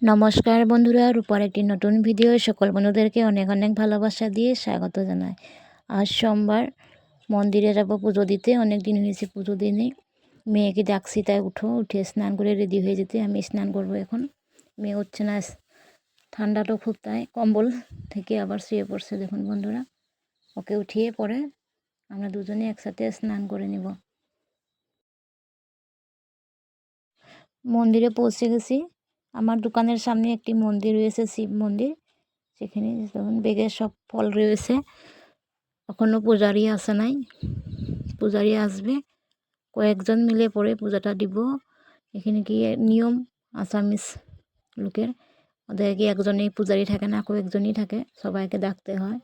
নমস্কার বন্ধুরা, রূপার একটি নতুন ভিডিও সকল বন্ধুদেরকে অনেক অনেক ভালোবাসা দিয়ে স্বাগত জানাই। আজ সোমবার, মন্দিরে যাব পুজো দিতে। অনেক দিন হয়েছে পুজো দিনে। মেয়েকে ডাকছি, তাই উঠে স্নান করে রেডি হয়ে যেতে। আমি স্নান করব এখন। মেয়ে উঠছে না, ঠান্ডাটা খুব, তাই কম্বল থেকে আবার শুয়ে পড়ছে। দেখুন বন্ধুরা, ওকে উঠিয়ে পরে আমরা দুজনে একসাথে স্নান করে নেব। মন্দিরে পৌঁছে গেছি। আমার দোকানের সামনে একটি মন্দির রয়েছে, শিব মন্দির। সেখানে যেমন বেগে সব ফল রয়েছে। এখনও পূজারি আসে নাই, পূজারি আসবে। কয়েকজন মিলে পরে পূজাটা দিব। এখানে কি নিয়ম আসামিস লোকের, ওদের কি একজনেই পূজারি থাকে না, কয়েকজনই থাকে, সবাইকে ডাকতে হয়।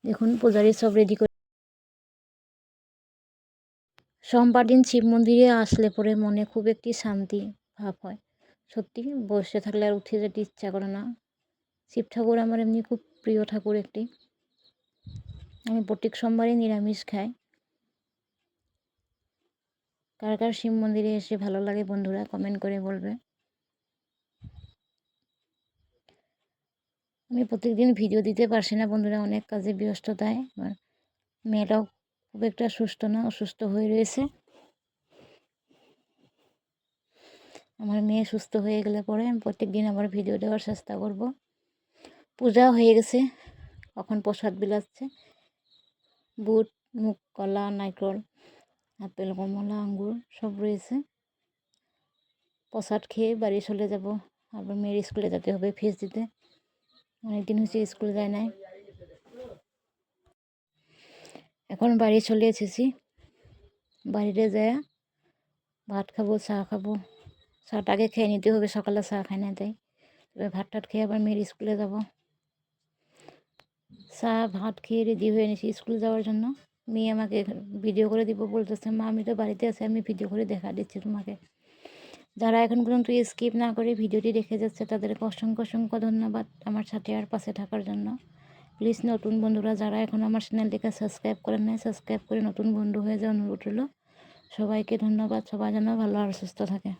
দেখুন পূজারি সব রেডি করে। সোমবার দিন শিব মন্দিরে আসলে পরে মনে খুব একটি শান্তি ভাব হয়। সত্যি বসে থাকলে আর উঠে যেতে ইচ্ছা করে না। শিব ঠাকুর আমার এমনি খুব প্রিয় ঠাকুর একটি। আমি প্রত্যেক সোমবারই নিরামিষ খাই। কার কার শিব মন্দিরে এসে ভালো লাগে বন্ধুরা কমেন্ট করে বলবে। আমি প্রত্যেকদিন ভিডিও দিতে পারছি না বন্ধুরা, অনেক কাজে ব্যস্ততায়। আমার মেয়েটাও খুব একটা সুস্থ না, অসুস্থ হয়ে রয়েছে। আমার মেয়ে সুস্থ হয়ে গেলে পরে আমি প্রত্যেকদিন আবার ভিডিও দেওয়ার চেষ্টা করব। পূজা হয়ে গেছে, এখন প্রসাদ বিলাচ্ছে। বুট, মুগ, কলা, নারকেল, আপেল, কমলা, আঙ্গুর সব রয়েছে। প্রসাদ খেয়ে বাড়ি চলে যাব। আবার মেয়ের স্কুলে যেতে হবে ফিস দিতে। অনেকদিন হয়েছে স্কুল যায় নাই। এখন বাড়ি চলে এসেছি। বাড়িতে যায় ভাত খাবো, চা খাবো। চাটা আগে খেয়ে নিতে হবে, সকালে চা খাই না তাই। তবে ভাত টাত খেয়ে আবার মেয়ের স্কুলে যাব। চা ভাত খেয়ে রেডি হয়ে নিয়েছি স্কুলে যাওয়ার জন্য। মেয়ে আমাকে ভিডিও করে দিব বলতেছে, মা আমি তো বাড়িতে আছি, আমি ভিডিও করে দেখা দিচ্ছি তোমাকে। যারা এখন পর্যন্ত স্কিপ না করে ভিডিওটি দেখে যাচ্ছে তাদেরকে অসংখ্য অসংখ্য ধন্যবাদ আমার সাথে আর পাশে থাকার জন্য। প্লিজ নতুন বন্ধুরা যারা এখন আমার চ্যানেলটিকে সাবস্ক্রাইব করেন নাই, সাবস্ক্রাইব করে নতুন বন্ধু হয়ে যাওয়ার অনুরোধ রইল। সবাইকে ধন্যবাদ। সবাই যেন ভালো আর সুস্থ থাকে।